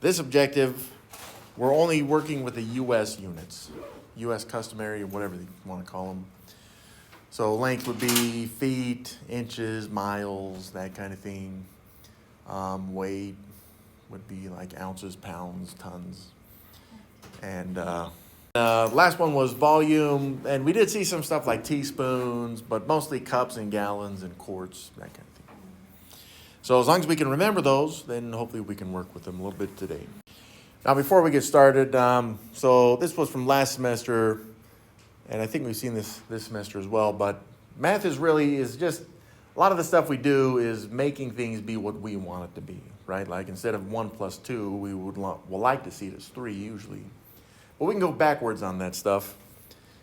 This objective, we're only working with the U.S. units, U.S. customary, or whatever you want to call them. So length would be feet, inches, miles, that kind of thing. Weight would be like ounces, pounds, tons. And last one was volume, and we did see some stuff like teaspoons, but mostly cups and gallons and quarts, that kind of thing. So as long as we can remember those, then hopefully we can work with them a little bit today. Now before we get started, so this was from last semester, and I think we've seen this semester as well, but math is just, a lot of the stuff we do is making things be what we want it to be, right? Like instead of 1 plus 2, we would like to see it as 3 usually. But we can go backwards on that stuff.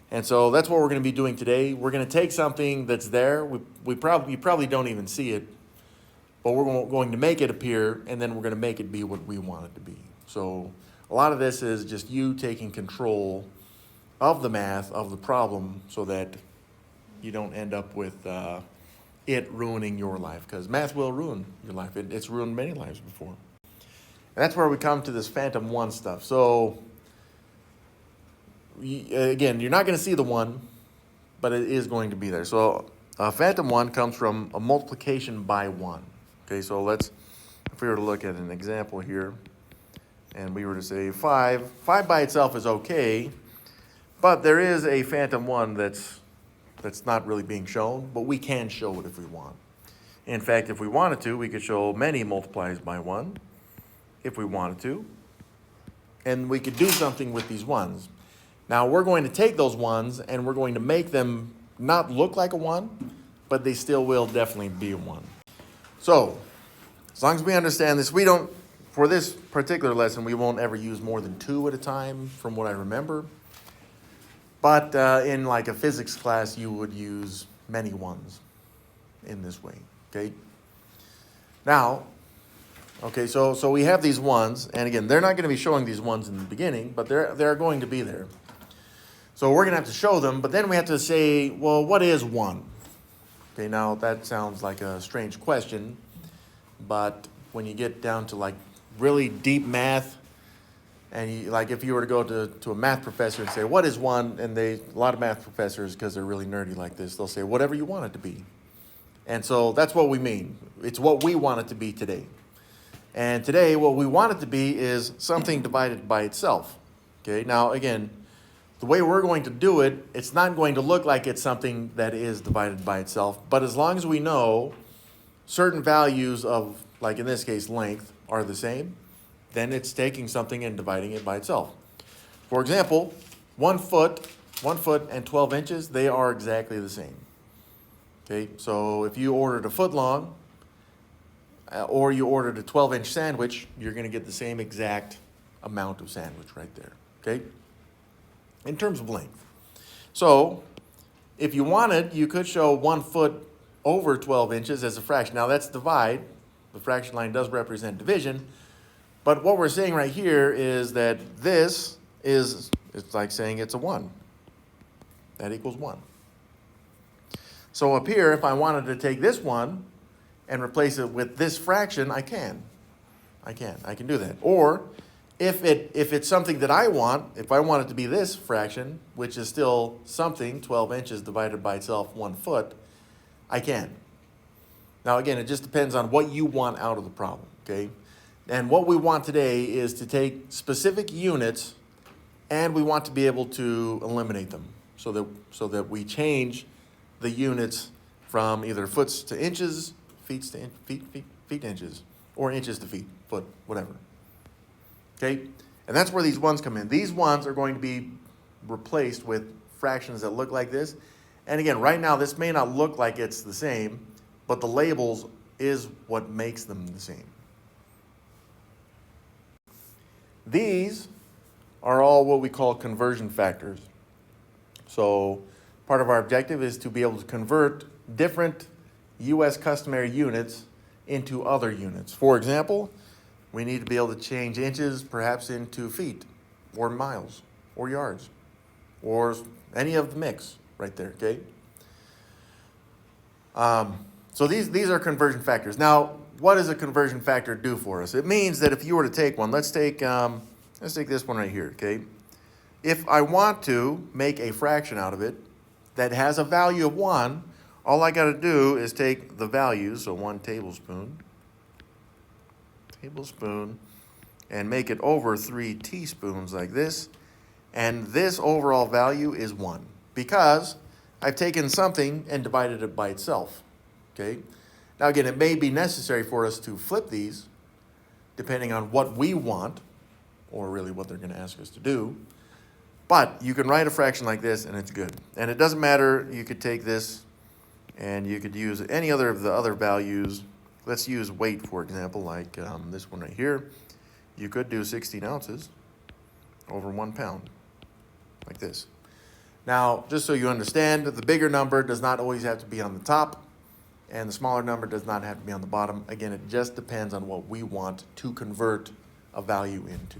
And so that's what we're going to be doing today. We're going to take something that's there. You probably don't even see it, but we're going to make it appear, and then we're going to make it be what we want it to be. So a lot of this is just you taking control of the math, of the problem, so that you don't end up with it ruining your life, because math will ruin your life. It's ruined many lives before. And that's where we come to this phantom 1 stuff. So again, you're not going to see the 1, but it is going to be there. So phantom 1 comes from a multiplication by 1. Okay, so if we were to look at an example here, and we were to say 5 by itself is okay, but there is a phantom 1 that's not really being shown, but we can show it if we want. In fact, if we wanted to, we could show many multiplies by 1 if we wanted to, and we could do something with these 1s. Now we're going to take those 1s and we're going to make them not look like a 1, but they still will definitely be a 1. So as long as we understand this, for this particular lesson, we won't ever use more than 2 at a time from what I remember. But in like a physics class, you would use many 1s in this way, okay? Now, okay, so we have these 1s, and again, they're not going to be showing these 1s in the beginning, but they're going to be there. So we're going to have to show them, but then we have to say, well, what is 1? Okay, now that sounds like a strange question, but when you get down to like really deep math, and like if you were to go to a math professor and say, what is 1? And a lot of math professors, because they're really nerdy like this, they'll say, whatever you want it to be. And so that's what we mean. It's what we want it to be today. And today, what we want it to be is something divided by itself. Okay, now again, the way we're going to do it, it's not going to look like it's something that is divided by itself, but as long as we know certain values of, like in this case, length, are the same, then it's taking something and dividing it by itself. For example, 1 foot and 12 inches, they are exactly the same. Okay, so if you ordered a foot long, or you ordered a 12-inch sandwich, you're going to get the same exact amount of sandwich right there, okay? In terms of length. So if you wanted, you could show 1 foot over 12 inches as a fraction. Now that's divide. The fraction line does represent division. But what we're saying right here is that it's like saying it's a 1. That equals 1. So up here, if I wanted to take this 1 and replace it with this fraction, I can do that. Or if it's something that I want, if I want it to be this fraction, which is still something, 12 inches divided by itself, 1 foot, I can. Now again, it just depends on what you want out of the problem, okay? And what we want today is to take specific units, and we want to be able to eliminate them so that we change the units from either foots to inches, feet to inches, or inches to feet, foot, whatever. Okay? And that's where these 1s come in. These 1s are going to be replaced with fractions that look like this. And again, right now, this may not look like it's the same, but the labels is what makes them the same. These are all what we call conversion factors. So part of our objective is to be able to convert different U.S. customary units into other units. For example, we need to be able to change inches perhaps into feet or miles or yards or any of the mix right there, okay? So these are conversion factors. Now, what does a conversion factor do for us? It means that if you were to take one, let's take this one right here, okay? If I want to make a fraction out of it that has a value of 1, all I got to do is take the value, so 1 tablespoon, and make it over 3 teaspoons like this. And this overall value is 1 because I've taken something and divided it by itself, okay? Now again, it may be necessary for us to flip these depending on what we want, or really what they're going to ask us to do. But you can write a fraction like this and it's good. And it doesn't matter, you could take this and you could use any other of the other values. Let's use weight, for example, like this one right here. You could do 16 ounces over 1 pound, like this. Now, just so you understand, the bigger number does not always have to be on the top, and the smaller number does not have to be on the bottom. Again, it just depends on what we want to convert a value into.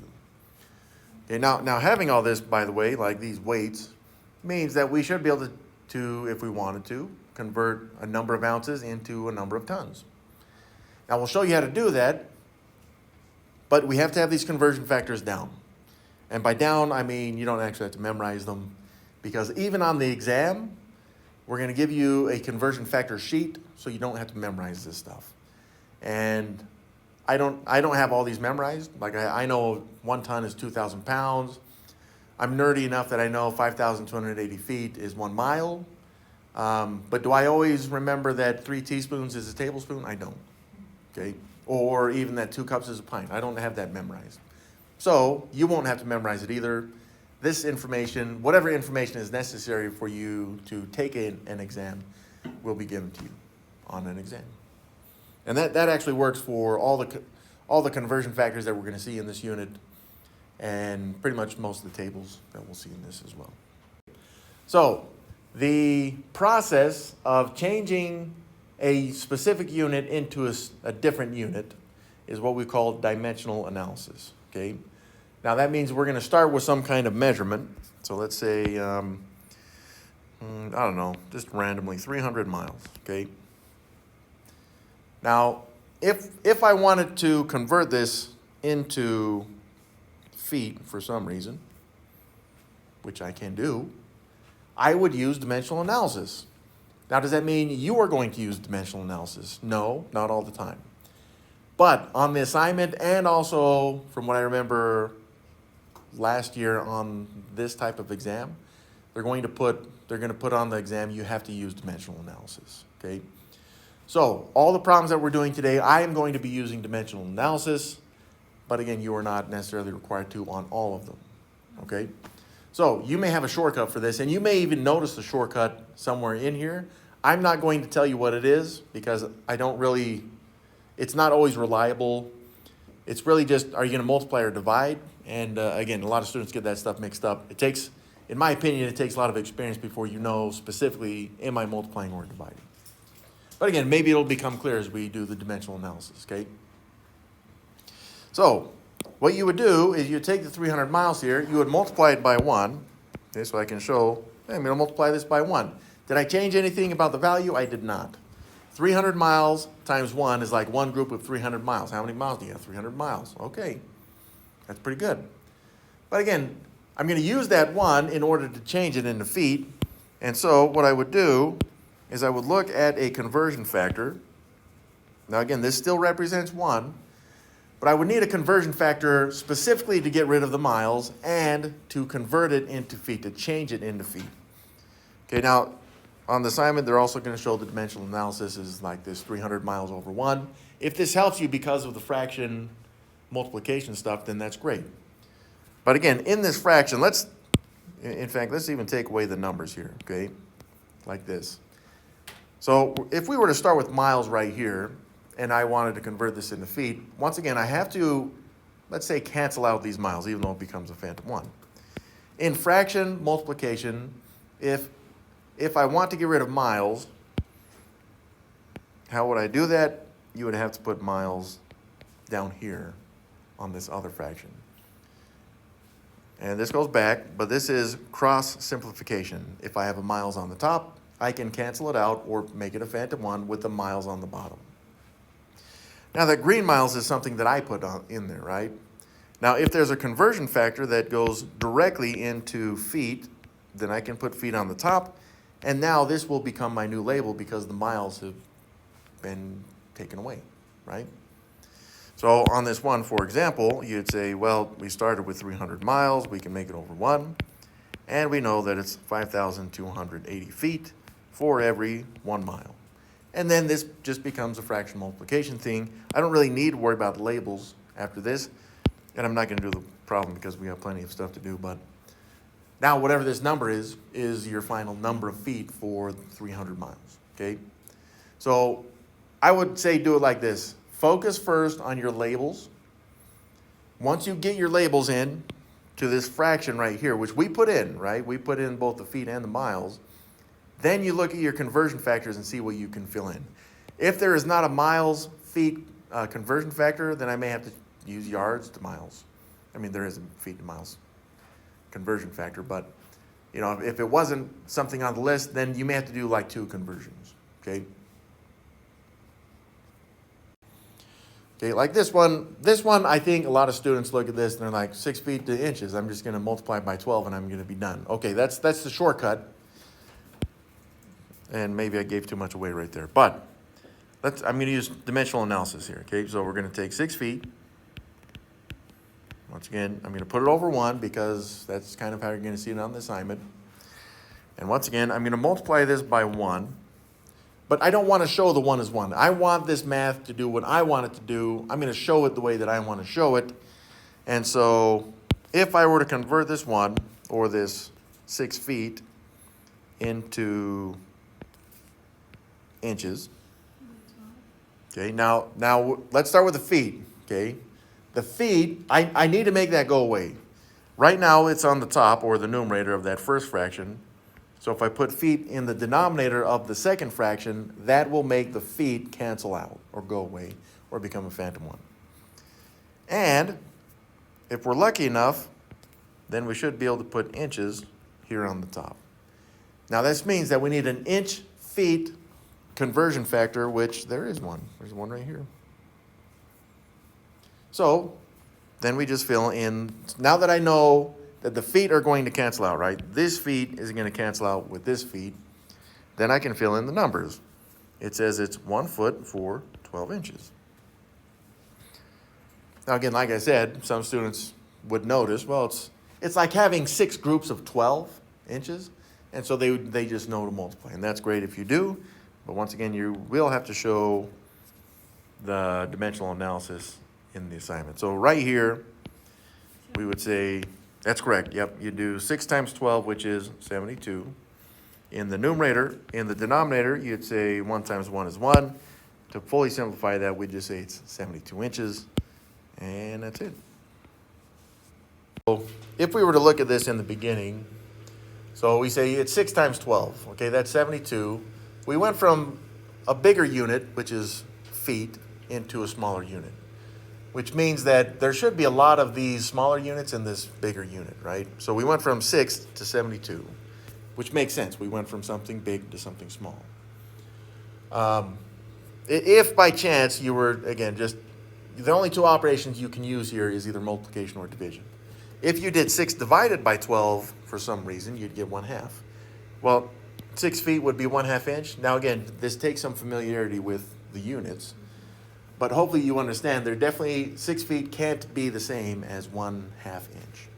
Okay, now having all this, by the way, like these weights, means that we should be able to, if we wanted to, convert a number of ounces into a number of tons. Now, we'll show you how to do that, but we have to have these conversion factors down. And by down, I mean you don't actually have to memorize them, because even on the exam, we're going to give you a conversion factor sheet, so you don't have to memorize this stuff. And I don't have all these memorized. Like I know 1 ton is 2,000 pounds. I'm nerdy enough that I know 5,280 feet is 1 mile. But do I always remember that 3 teaspoons is a tablespoon? I don't. Okay. Or even that 2 cups is a pint. I don't have that memorized. So you won't have to memorize it either. This information, whatever information is necessary for you to take an exam, will be given to you on an exam. And that actually works for all the conversion factors that we're going to see in this unit, and pretty much most of the tables that we'll see in this as well. So the process of changing a specific unit into a different unit is what we call dimensional analysis, okay? Now that means we're going to start with some kind of measurement. So let's say, I don't know, just randomly 300 miles, okay? Now, if I wanted to convert this into feet for some reason, which I can do, I would use dimensional analysis. Now, does that mean you are going to use dimensional analysis? No, not all the time. But on the assignment, and also from what I remember last year on this type of exam, they're going to put on the exam, you have to use dimensional analysis, okay? So all the problems that we're doing today, I am going to be using dimensional analysis, but again, you are not necessarily required to on all of them, okay? So you may have a shortcut for this, and you may even notice the shortcut somewhere in here. I'm not going to tell you what it is because it's not always reliable. It's really just, are you going to multiply or divide? And again, a lot of students get that stuff mixed up. It takes, in my opinion, it takes a lot of experience before you know specifically, am I multiplying or dividing? But again, maybe it'll become clear as we do the dimensional analysis, okay? So what you would do is you take the 300 miles here, you would multiply it by 1, okay, so I can show, hey, I'm going to multiply this by 1. Did I change anything about the value? I did not. 300 miles times 1 is like one group of 300 miles. How many miles do you have? 300 miles. Okay, that's pretty good. But again, I'm going to use that 1 in order to change it into feet. And so what I would do is I would look at a conversion factor. Now again, this still represents 1, but I would need a conversion factor specifically to get rid of the miles and to convert it into feet, to change it into feet. Okay, now on the assignment, they're also going to show the dimensional analysis is like this 300 miles over 1. If this helps you because of the fraction multiplication stuff, then that's great. But again, in this fraction, let's even take away the numbers here, okay, like this. So if we were to start with miles right here, and I wanted to convert this into feet, once again, I have to, let's say, cancel out these miles, even though it becomes a phantom 1. In fraction multiplication, if I want to get rid of miles, how would I do that? You would have to put miles down here on this other fraction. And this goes back, but this is cross simplification. If I have a miles on the top, I can cancel it out or make it a phantom 1 with the miles on the bottom. Now that green miles is something that I put in there, right? Now if there's a conversion factor that goes directly into feet, then I can put feet on the top, and now this will become my new label because the miles have been taken away, right? So on this one, for example, you'd say, well, we started with 300 miles, we can make it over 1, and we know that it's 5,280 feet for every 1 mile. And then this just becomes a fraction multiplication thing. I don't really need to worry about labels after this, and I'm not going to do the problem because we have plenty of stuff to do, but now whatever this number is your final number of feet for 300 miles, okay? So I would say do it like this. Focus first on your labels. Once you get your labels in to this fraction right here, which we put in, right? We put in both the feet and the miles. Then you look at your conversion factors and see what you can fill in. If there is not a miles feet conversion factor, then I may have to use yards to miles. I mean, there is a feet to miles conversion factor, but you know, if it wasn't something on the list, then you may have to do like 2 conversions, okay? Okay, like this one, I think a lot of students look at this and they're like 6 feet to inches. I'm just gonna multiply by 12 and I'm gonna be done. Okay, that's the shortcut. And maybe I gave too much away right there, but I'm gonna use dimensional analysis here, okay? So we're gonna take 6 feet. Once again, I'm gonna put it over 1 because that's kind of how you're gonna see it on the assignment. And once again, I'm gonna multiply this by 1. But I don't want to show the 1 as 1. I want this math to do what I want it to do. I'm going to show it the way that I want to show it. And so if I were to convert this 1, or this 6 feet, into inches. Okay, now let's start with the feet. Okay, the feet, I need to make that go away. Right now it's on the top, or the numerator of that first fraction. So if I put feet in the denominator of the second fraction, that will make the feet cancel out or go away or become a phantom 1. And if we're lucky enough, then we should be able to put inches here on the top. Now this means that we need an inch feet conversion factor, which there is one. There's one right here. So then we just fill in, now that I know that the feet are going to cancel out, right? This feet is going to cancel out with this feet. Then I can fill in the numbers. It says it's 1 foot for 12 inches. Now again, like I said, some students would notice, well, it's like having 6 groups of 12 inches, and so they just know to multiply, and that's great if you do, but once again, you will have to show the dimensional analysis in the assignment. So right here, we would say, that's correct. Yep, you do 6 times 12, which is 72. In the numerator, in the denominator, you'd say 1 times 1 is 1. To fully simplify that, we'd just say it's 72 inches, and that's it. So if we were to look at this in the beginning, so we say it's 6 times 12. Okay, that's 72. We went from a bigger unit, which is feet, into a smaller unit, which means that there should be a lot of these smaller units in this bigger unit, right? So we went from 6 to 72, which makes sense. We went from something big to something small. If by chance you were, again, just, the only 2 operations you can use here is either multiplication or division. If you did 6 divided by 12 for some reason, you'd get 1/2. Well, 6 feet would be 1/2 inch. Now again, this takes some familiarity with the units. But hopefully you understand, there definitely, 6 feet can't be the same as 1/2 inch.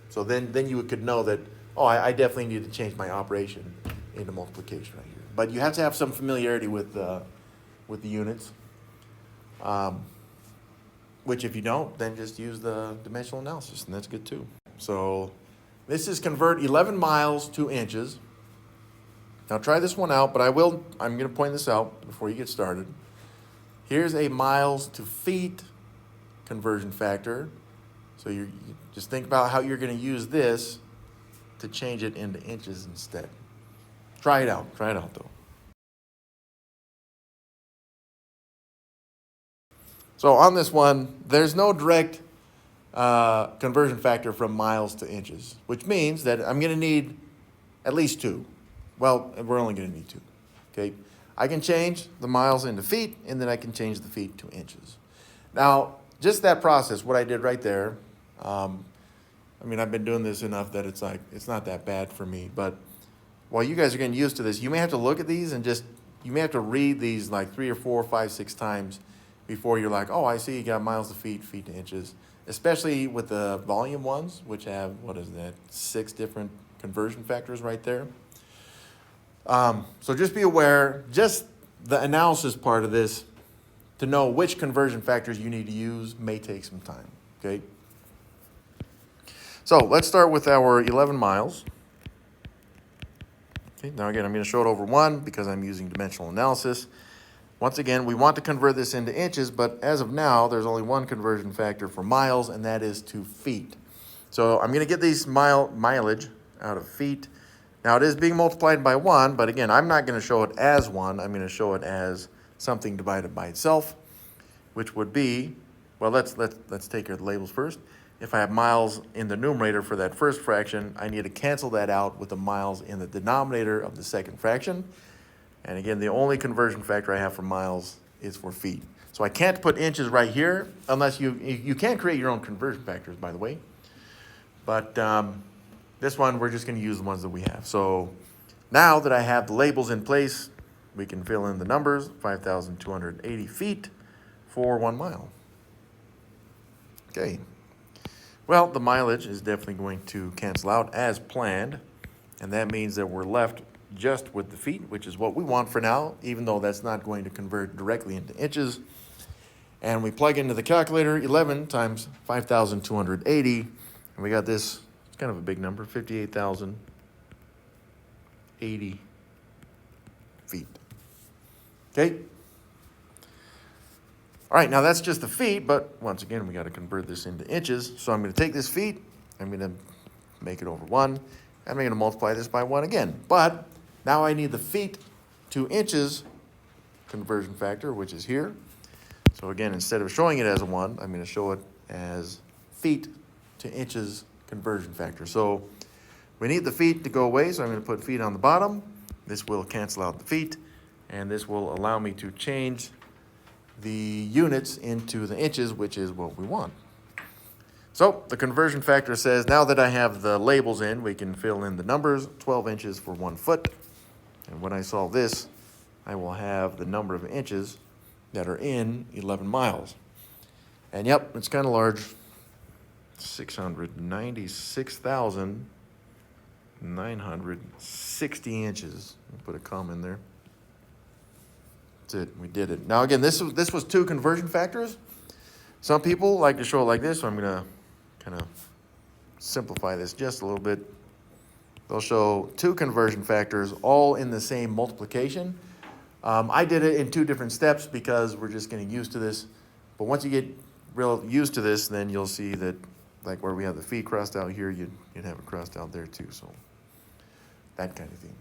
So then you could know that, oh, I definitely need to change my operation into multiplication right here. But you have to have some familiarity with the units. Which if you don't, then just use the dimensional analysis, and that's good too. So this is convert 11 miles to inches. Now try this one out, but I'm going to point this out before you get started. Here's a miles to feet conversion factor. So you just think about how you're going to use this to change it into inches instead. Try it out though. So on this one, there's no direct conversion factor from miles to inches, which means that I'm going to need at least 2. Well, we're only going to need 2. Okay. I can change the miles into feet, and then I can change the feet to inches. Now, just that process, what I did right there, I mean, I've been doing this enough that it's like, it's not that bad for me. But while you guys are getting used to this, you may have to look at these and you may have to read these like 3 or 4, 5, 6 times before you're like, oh, I see you got miles to feet, feet to inches. Especially with the volume ones, which have, what is that, 6 different conversion factors right there. So just be aware, just the analysis part of this, to know which conversion factors you need to use may take some time, okay? So let's start with our 11 miles. Okay, now again, I'm going to show it over 1 because I'm using dimensional analysis. Once again, we want to convert this into inches, but as of now, there's only one conversion factor for miles, and that is to feet. So I'm going to get these mileage out of feet. Now it is being multiplied by 1, but again, I'm not going to show it as 1. I'm going to show it as something divided by itself, which would be, well, let's take care of the labels first. If I have miles in the numerator for that first fraction, I need to cancel that out with the miles in the denominator of the second fraction. And again, the only conversion factor I have for miles is for feet. So I can't put inches right here unless you can create your own conversion factors, by the way. But this one, we're just going to use the ones that we have. So now that I have the labels in place, we can fill in the numbers, 5,280 feet for 1 mile. Okay. Well, the mileage is definitely going to cancel out as planned, and that means that we're left just with the feet, which is what we want for now, even though that's not going to convert directly into inches. And we plug into the calculator 11 times 5,280, and we got this, it's kind of a big number, 58,080 feet. Okay? All right, now that's just the feet, but once again, we got to convert this into inches. So I'm going to take this feet, I'm going to make it over 1, I'm going to multiply this by 1 again. But now I need the feet to inches conversion factor, which is here. So again, instead of showing it as a 1, I'm going to show it as feet to inches conversion factor. So we need the feet to go away, so I'm going to put feet on the bottom. This will cancel out the feet, and this will allow me to change the units into the inches, which is what we want. So the conversion factor says, now that I have the labels in, we can fill in the numbers, 12 inches for 1 foot. And when I solve this, I will have the number of inches that are in 11 miles. And yep, it's kind of large, 696,960 inches. I'll put a comma in there. That's it, we did it. Now again, this was 2 conversion factors. Some people like to show it like this, so I'm gonna kind of simplify this just a little bit. They'll show 2 conversion factors all in the same multiplication. I did it in 2 different steps because we're just getting used to this. But once you get real used to this, then you'll see that like where we have the feet crossed out here, you'd have it crossed out there too, so that kind of thing.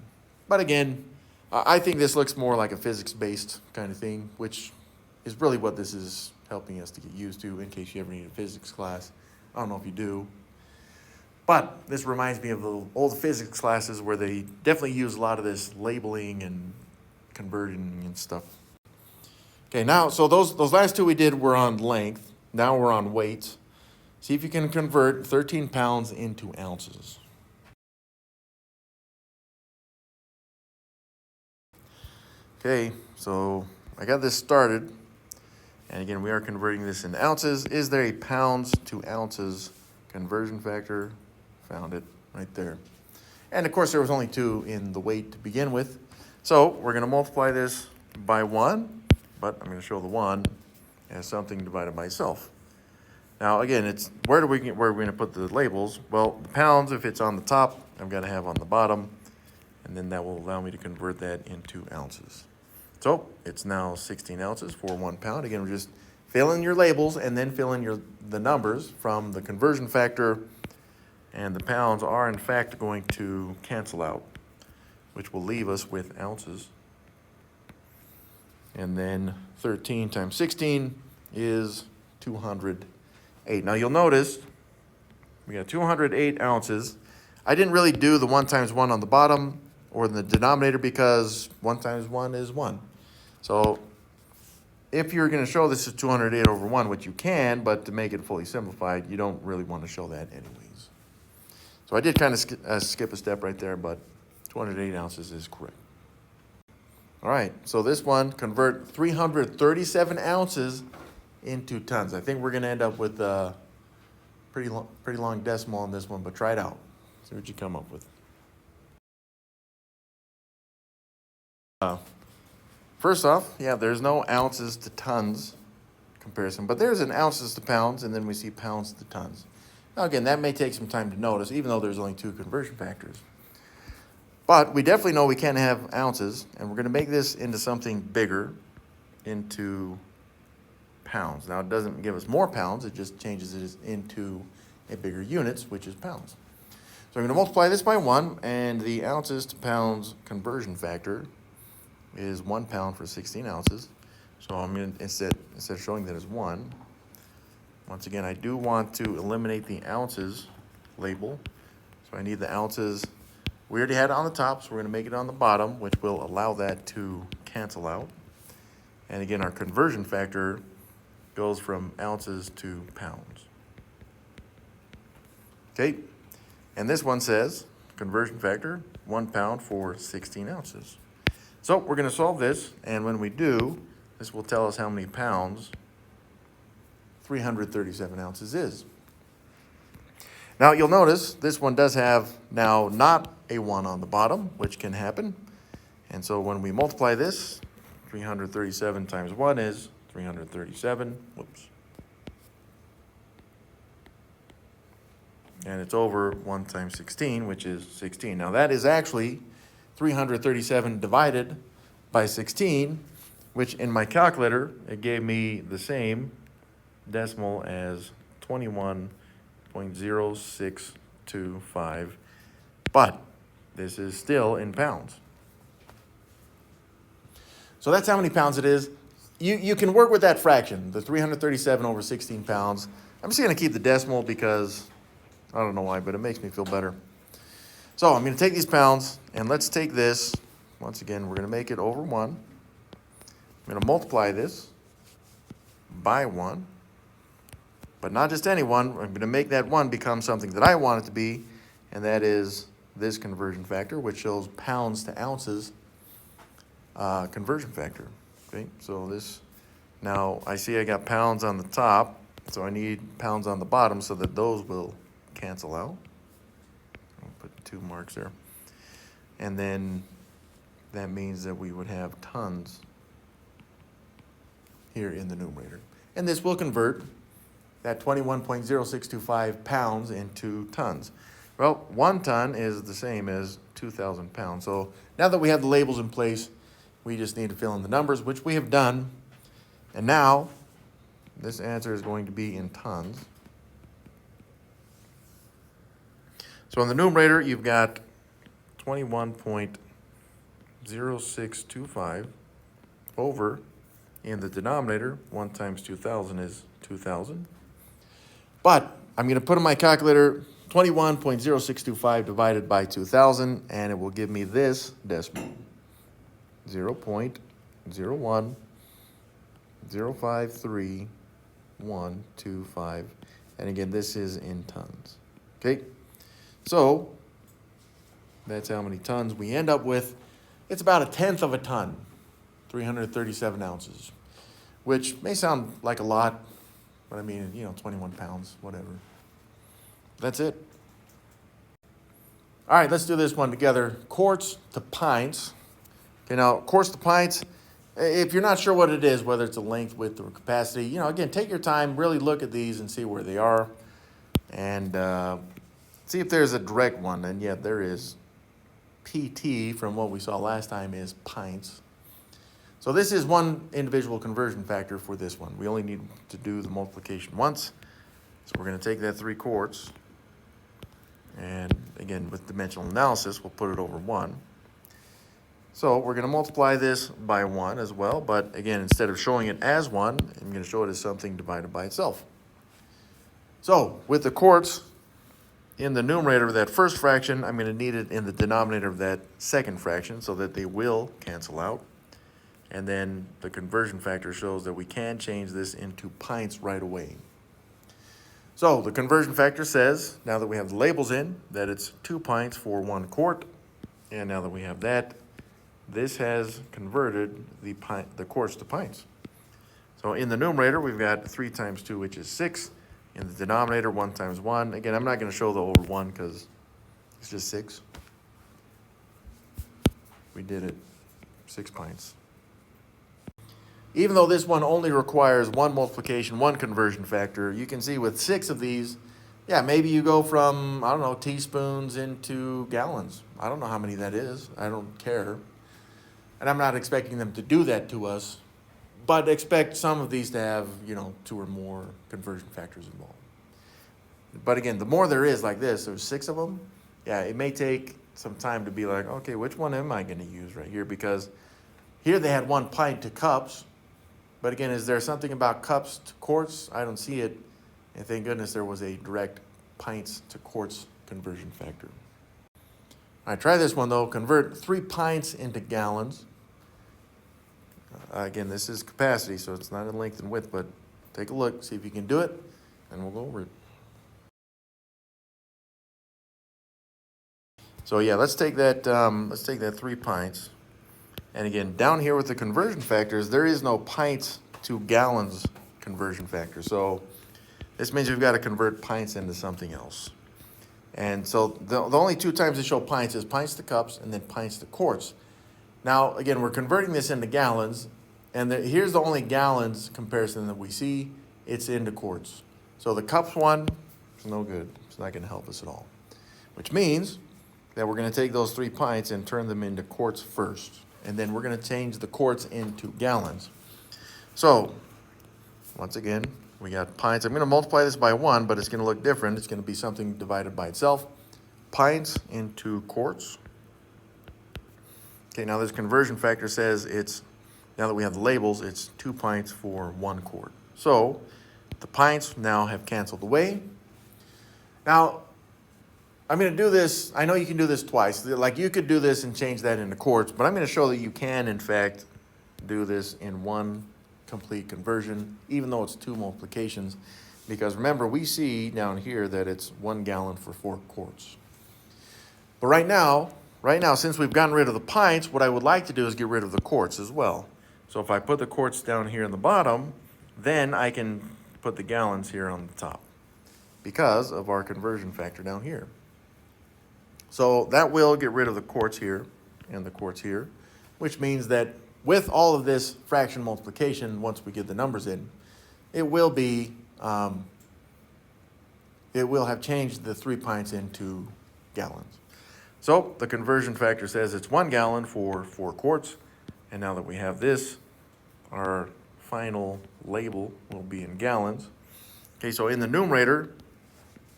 But again, I think this looks more like a physics-based kind of thing, which is really what this is helping us to get used to in case you ever need a physics class. I don't know if you do. But this reminds me of the old physics classes where they definitely use a lot of this labeling and converting and stuff. Okay, now, so those last 2 we did were on length. Now we're on weights. See if you can convert 13 pounds into ounces. Okay, so I got this started, and again, we are converting this into ounces. Is there a pounds to ounces conversion factor? Found it right there. And of course, there was only 2 in the weight to begin with. So we're going to multiply this by 1, but I'm going to show the 1 as something divided by itself. Now again, it's where are we going to put the labels? Well, the pounds, if it's on the top, I'm going to have on the bottom, and then that will allow me to convert that into ounces. So it's now 16 ounces for 1 pound. Again, we're just fill in your labels and then fill in the numbers from the conversion factor, and the pounds are in fact going to cancel out, which will leave us with ounces. And then 13 times 16 is 208. Now you'll notice we got 208 ounces. I didn't really do the 1 times 1 on the bottom or in the denominator because 1 times 1 is 1. So if you're going to show this as 208 over 1, which you can, but to make it fully simplified, you don't really want to show that anyways. So I did kind of skip a step right there, but 208 ounces is correct. All right, so this one, convert 337 ounces into tons. I think we're going to end up with a pretty long decimal on this one, but try it out. See what you come up with. First off, yeah, there's no ounces to tons comparison, but there's an ounces to pounds, and then we see pounds to tons. Now, again, that may take some time to notice, even though there's only 2 conversion factors. But we definitely know we can have ounces, and we're going to make this into something bigger, into pounds. Now, it doesn't give us more pounds, it just changes it into a bigger units, which is pounds. So I'm going to multiply this by 1, and the ounces to pounds conversion factor is 1 pound for 16 ounces. So I'm going to, instead of showing that as 1, once again, I do want to eliminate the ounces label. So I need the ounces. We already had it on the top, so we're going to make it on the bottom, which will allow that to cancel out. And again, our conversion factor goes from ounces to pounds. Okay, and this one says conversion factor, 1 pound for 16 ounces. So we're going to solve this, and when we do, this will tell us how many pounds 337 ounces is. Now you'll notice this one does have now not a 1 on the bottom, which can happen. And so when we multiply this, 337 times 1 is 337. Whoops. And it's over 1 times 16, which is 16. Now that is actually 337 divided by 16, which in my calculator, it gave me the same decimal as 21.0625, but this is still in pounds. So that's how many pounds it is. You can work with that fraction, the 337 over 16 pounds. I'm just going to keep the decimal because I don't know why, but it makes me feel better. So I'm going to take these pounds, and let's take this. Once again, we're going to make it over 1. I'm going to multiply this by 1. But not just any 1. I'm going to make that 1 become something that I want it to be, and that is this conversion factor, which shows pounds to ounces conversion factor. Okay, so this, now I see I got pounds on the top, so I need pounds on the bottom so that those will cancel out. I'll put 2 marks there. And then that means that we would have tons here in the numerator. And this will convert that 21.0625 pounds into tons. Well, 1 ton is the same as 2,000 pounds. So now that we have the labels in place, we just need to fill in the numbers, which we have done. And now this answer is going to be in tons. So in the numerator, you've got 21.0625 over, in the denominator, 1 times 2,000 is 2,000. But I'm going to put in my calculator 21.0625 divided by 2,000, and it will give me this decimal, 0.01053.125. And again, this is in tons. Okay? So that's how many tons we end up with. It's about 1/10 of a ton, 337 ounces, which may sound like a lot, but I mean, 21 pounds, whatever. That's it. All right, let's do this one together. Quarts to pints. Okay, now, quarts to pints, if you're not sure what it is, whether it's a length, width, or capacity, again, take your time, really look at these and see where they are, and see if there's a direct one. And yeah, there is. PT, from what we saw last time, is pints. So this is one individual conversion factor for this one. We only need to do the multiplication once. So we're going to take that 3 quarts, and again, with dimensional analysis, we'll put it over 1. So we're going to multiply this by 1 as well, but again, instead of showing it as 1, I'm going to show it as something divided by itself. So with the quarts, in the numerator of that first fraction, I'm going to need it in the denominator of that second fraction so that they will cancel out. And then the conversion factor shows that we can change this into pints right away. So the conversion factor says, now that we have the labels in, that it's 2 pints for 1 quart. And now that we have that, this has converted the quarts to pints. So in the numerator, we've got 3 times 2, which is 6. In the denominator, 1 times 1. Again, I'm not going to show the over 1 because it's just 6. We did it 6 pints. Even though this one only requires 1 multiplication, 1 conversion factor, you can see with 6 of these, yeah, maybe you go from, I don't know, teaspoons into gallons. I don't know how many that is. I don't care. And I'm not expecting them to do that to us, but expect some of these to have, 2 or more conversion factors involved. But again, the more there is like this, there's 6 of them, yeah, it may take some time to be like, okay, which one am I going to use right here? Because here they had 1 pint to cups. But again, is there something about cups to quarts? I don't see it. And thank goodness there was a direct pints to quarts conversion factor. All right, try this one though. Convert 3 pints into gallons. Again, this is capacity, so it's not in length and width, but take a look, see if you can do it, and we'll go over it. So yeah, let's take that 3 pints. And again, down here with the conversion factors, there is no pints to gallons conversion factor. So this means we've got to convert pints into something else. And so the only 2 times they show pints is pints to cups and then pints to quarts. Now, again, we're converting this into gallons. And here's the only gallons comparison that we see. It's into quarts. So the cups one is no good. It's not going to help us at all. Which means that we're going to take those 3 pints and turn them into quarts first. And then we're going to change the quarts into gallons. So, once again, we got pints. I'm going to multiply this by 1, but it's going to look different. It's going to be something divided by itself. Pints into quarts. Okay, now this conversion factor says it's, now that we have the labels, it's 2 pints for 1 quart. So, the pints now have canceled away. Now, I'm going to do this. I know you can do this twice. Like you could do this and change that into quarts, but I'm going to show that you can, in fact, do this in 1 complete conversion, even though it's 2 multiplications. Because remember, we see down here that it's 1 gallon for 4 quarts. But right now, since we've gotten rid of the pints, what I would like to do is get rid of the quarts as well. So if I put the quarts down here in the bottom, then I can put the gallons here on the top because of our conversion factor down here. So that will get rid of the quarts here and the quarts here, which means that with all of this fraction multiplication, once we get the numbers in, it will be, it will have changed the 3 pints into gallons. So the conversion factor says it's 1 gallon for 4 quarts. And now that we have this, our final label will be in gallons. Okay, so in the numerator,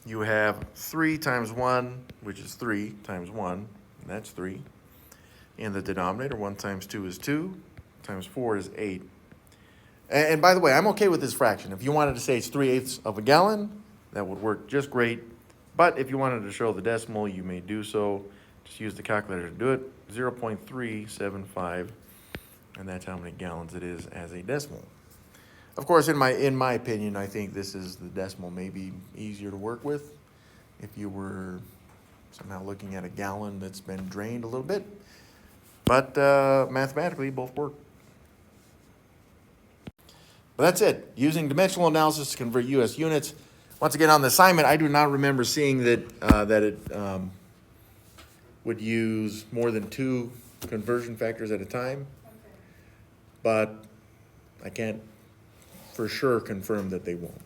you have 3 times 1, which is 3 times 1, and that's 3. In the denominator, 1 times 2 is 2, times 4 is 8. And by the way, I'm okay with this fraction. If you wanted to say it's 3/8 of a gallon, that would work just great. But if you wanted to show the decimal, you may do so. Just use the calculator to do it, 0.375, and that's how many gallons it is as a decimal. Of course, in my opinion, I think this is the decimal maybe easier to work with if you were somehow looking at a gallon that's been drained a little bit. But mathematically, both work. But that's it. Using dimensional analysis to convert U.S. units. Once again, on the assignment, I do not remember seeing that it would use more than 2 conversion factors at a time. But I can't for sure confirm that they won't.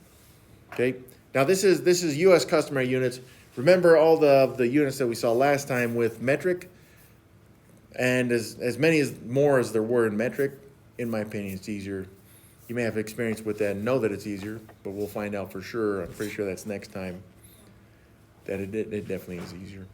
Okay. Now this is U.S. customary units. Remember all the units that we saw last time with metric, and as many as more as there were in metric. In my opinion, it's easier. You may have experience with that and know that it's easier, but we'll find out for sure. I'm pretty sure that's next time that it definitely is easier.